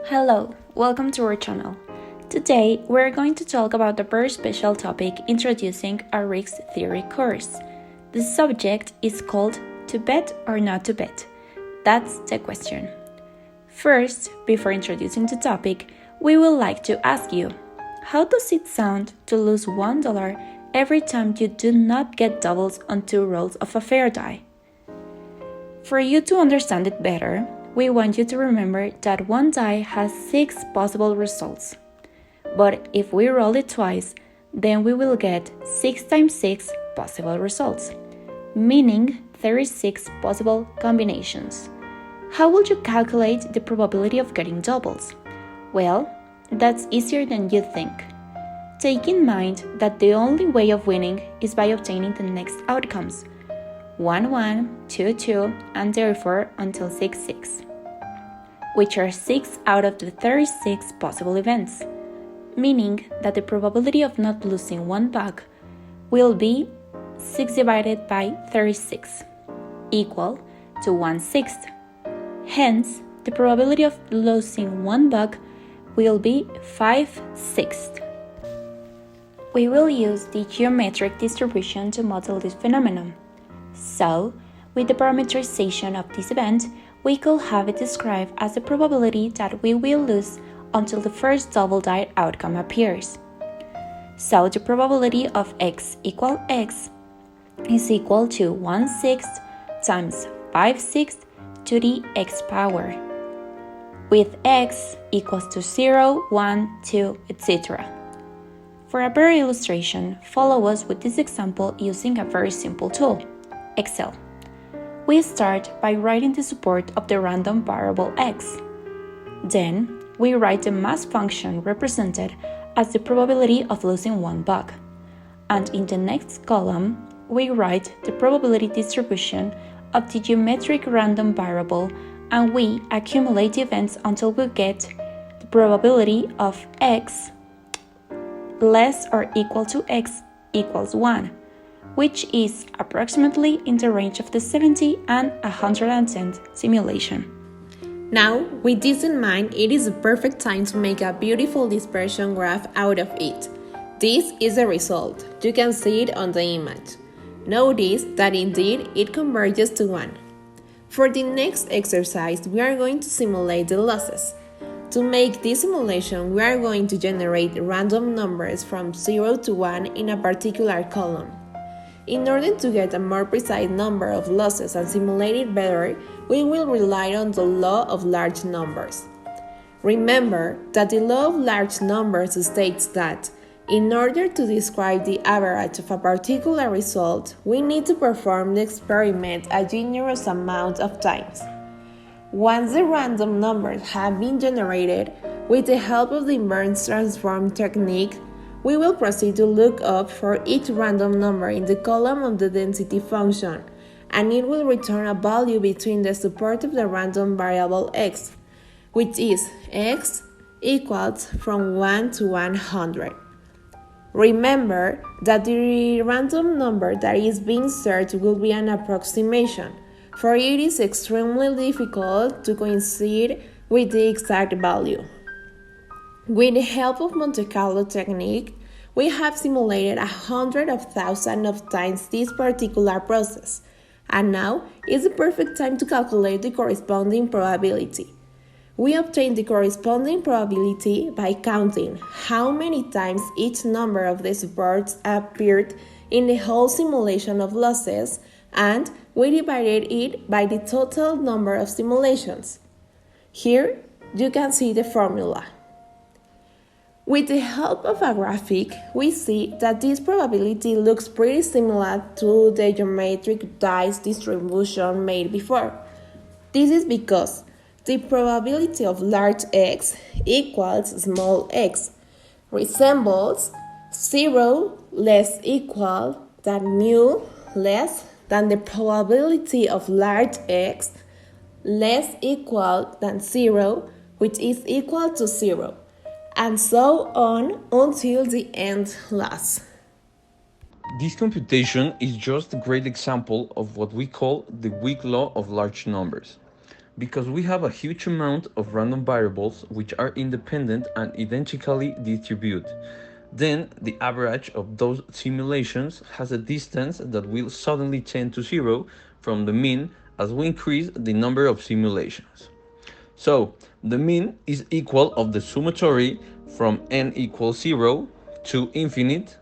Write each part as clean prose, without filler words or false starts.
Hello, welcome to our channel. Today, we're going to talk about a very special topic introducing our risk theory course. The subject is called To Bet or Not to Bet? That's the question. First, before introducing the topic, we would like to ask you, how does it sound to lose $1 every time you do not get doubles on 2 rolls of a fair die? For you to understand it better, we want you to remember that one die has 6 possible results. But if we roll it twice, then we will get 6 times 6 possible results, meaning 36 possible combinations. How would you calculate the probability of getting doubles? Well, that's easier than you think. Take in mind that the only way of winning is by obtaining the next outcomes, 1-1, 2-2, and therefore until 6-6, which are 6 out of the 36 possible events, meaning that the probability of not losing one buck will be 6 divided by 36, equal to 1/6. Hence, the probability of losing one buck will be 5/6. We will use the geometric distribution to model this phenomenon. So, with the parameterization of this event, we could have it described as the probability that we will lose until the first double die outcome appears. So, the probability of x equal x is equal to 1/6 times 5/6 to the x power, with x equals to 0, 1, 2, etc. For a better illustration, follow us with this example using a very simple tool, Excel. We start by writing the support of the random variable x. Then, we write the mass function represented as the probability of losing one buck. And in the next column, we write the probability distribution of the geometric random variable, and we accumulate the events until we get the probability of x less or equal to x equals 1, which is approximately in the range of the 70 and 110 simulation. Now, with this in mind, it is the perfect time to make a beautiful dispersion graph out of it. This is the result. You can see it on the image. Notice that indeed it converges to 1. For the next exercise, we are going to simulate the losses. To make this simulation, we are going to generate random numbers from 0 to 1 in a particular column. In order to get a more precise number of losses and simulate it better, we will rely on the law of large numbers. Remember that the law of large numbers states that in order to describe the average of a particular result, we need to perform the experiment a generous amount of times. Once the random numbers have been generated, with the help of the inverse transform technique, we will proceed to look up for each random number in the column of the density function, and it will return a value between the support of the random variable x, which is x equals from 1 to 100. Remember that the random number that is being searched will be an approximation, for it is extremely difficult to coincide with the exact value. With the help of Monte Carlo technique, we have simulated 100,000 of times this particular process, and now is the perfect time to calculate the corresponding probability. We obtain the corresponding probability by counting how many times each number of the supports appeared in the whole simulation of losses, and we divided it by the total number of simulations. Here, you can see the formula. With the help of a graphic, we see that this probability looks pretty similar to the geometric dice distribution made before. This is because the probability of large x equals small x resembles 0 less equal than mu less than the probability of large x less equal than 0, which is equal to 0, and so on until the end loss. This computation is just a great example of what we call the weak law of large numbers. Because we have a huge amount of random variables which are independent and identically distributed. Then the average of those simulations has a distance that will suddenly tend to zero from the mean as we increase the number of simulations. So the mean is equal of the summatory from n equals 0 to infinite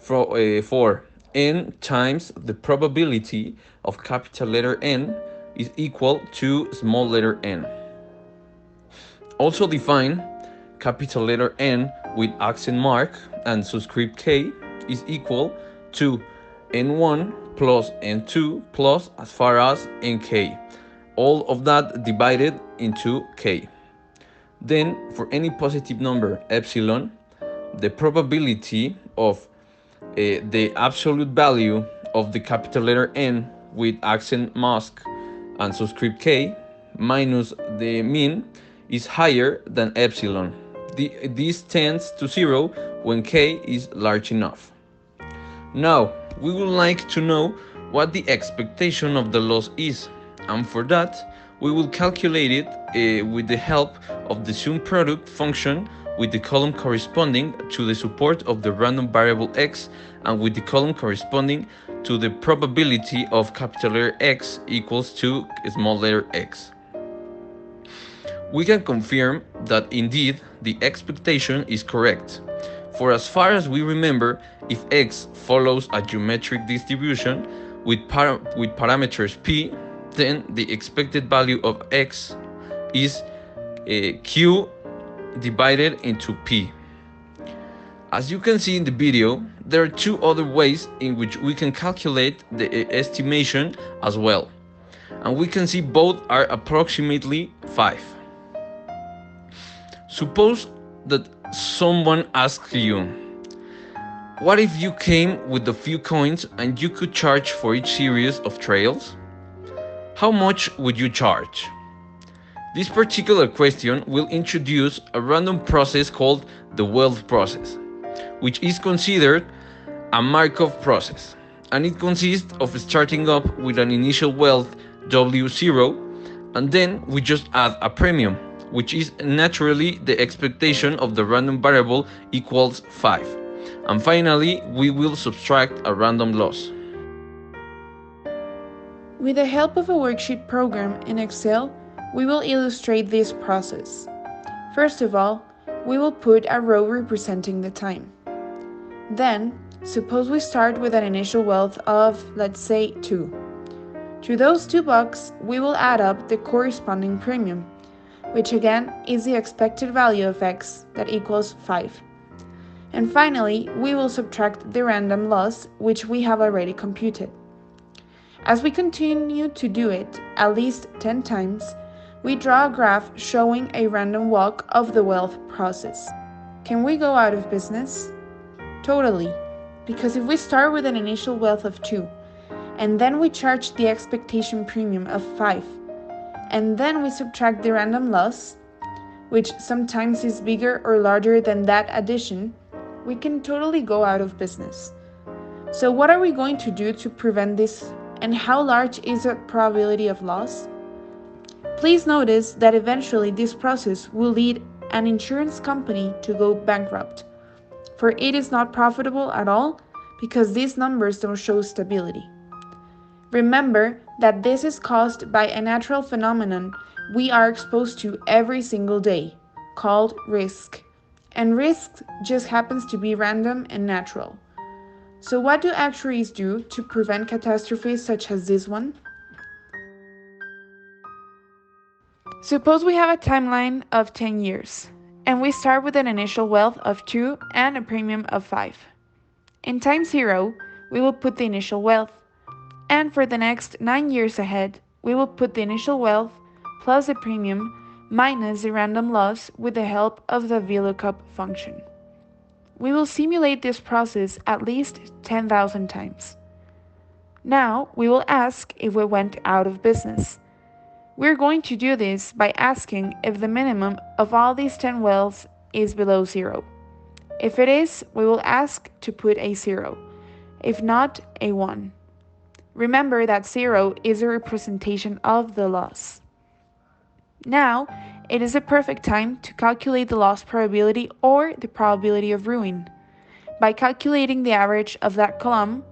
for n times the probability of capital letter N is equal to small letter n. Also define capital letter N with accent mark and subscript k is equal to n1 plus n2 plus as far as nk. All of that divided into k. Then for any positive number epsilon, the probability of the absolute value of the capital letter N with accent mask and subscript k minus the mean is higher than epsilon. This tends to 0 when k is large enough. Now, we would like to know what the expectation of the loss is, and for that, we will calculate it with the help of the sum product function with the column corresponding to the support of the random variable x and with the column corresponding to the probability of capital letter X equals to small letter x. We can confirm that indeed the expectation is correct. For as far as we remember, if x follows a geometric distribution with parameters p, then the expected value of x is q divided into p. As you can see in the video, there are two other ways in which we can calculate the estimation as well, and we can see both are approximately 5. Suppose that someone asks you, what if you came with a few coins and you could charge for each series of trails? How much would you charge? This particular question will introduce a random process called the wealth process, which is considered a Markov process, and it consists of starting up with an initial wealth W0, and then we just add a premium, which is naturally the expectation of the random variable equals 5. And finally, we will subtract a random loss. With the help of a worksheet program in Excel, we will illustrate this process. First of all, we will put a row representing the time. Then, suppose we start with an initial wealth of, let's say, 2. To those 2 bucks, we will add up the corresponding premium, which again is the expected value of x that equals 5. And finally, we will subtract the random loss, which we have already computed. As we continue to do it at least 10 times, we draw a graph showing a random walk of the wealth process. Can we go out of business? Totally, because if we start with an initial wealth of 2, and then we charge the expectation premium of 5, and then we subtract the random loss, which sometimes is bigger or larger than that addition, we can totally go out of business. So what are we going to do to prevent this, and how large is the probability of loss? Please notice that eventually this process will lead an insurance company to go bankrupt, for it is not profitable at all because these numbers don't show stability. Remember that this is caused by a natural phenomenon we are exposed to every single day, called risk. And risk just happens to be random and natural. So what do actuaries do to prevent catastrophes such as this one? Suppose we have a timeline of 10 years, and we start with an initial wealth of 2 and a premium of 5. In time 0, we will put the initial wealth, and for the next 9 years ahead, we will put the initial wealth plus the premium minus the random loss with the help of the VLOOKUP function. We will simulate this process at least 10,000 times. Now, we will ask if we went out of business. We're going to do this by asking if the minimum of all these 10 wealths is below 0. If it is, we will ask to put a 0. If not, a 1. Remember that 0 is a representation of the loss. Now, it is a perfect time to calculate the loss probability or the probability of ruin by calculating the average of that column,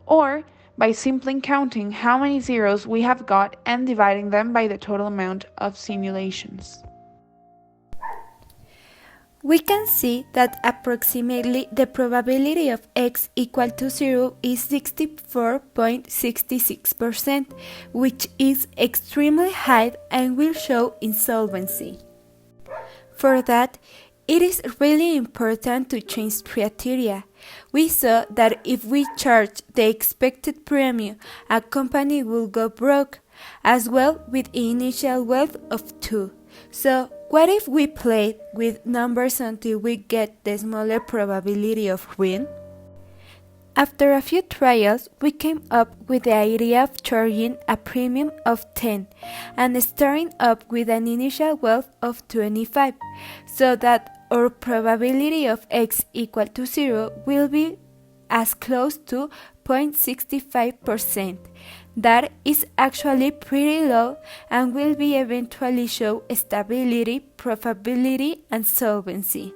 or by simply counting how many zeros we have got and dividing them by the total amount of simulations. We can see that approximately the probability of x equal to 0 is 64.66%, which is extremely high and will show insolvency. For that, it is really important to change criteria. We saw that if we charge the expected premium, a company will go broke, as well with initial wealth of 2. So, what if we play with numbers until we get the smaller probability of win? After a few trials, we came up with the idea of charging a premium of 10 and starting up with an initial wealth of 25, so that our probability of x equal to 0 will be as close to 0.65%. That is actually pretty low and will be eventually show stability, profitability, and solvency.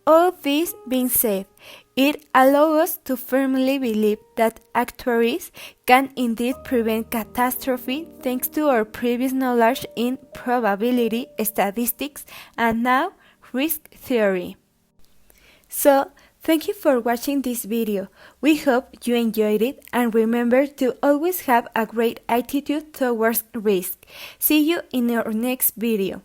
All this being said, it allows us to firmly believe that actuaries can indeed prevent catastrophe thanks to our previous knowledge in probability, statistics, and now risk theory. So, thank you for watching this video. We hope you enjoyed it, and remember to always have a great attitude towards risk. See you in our next video.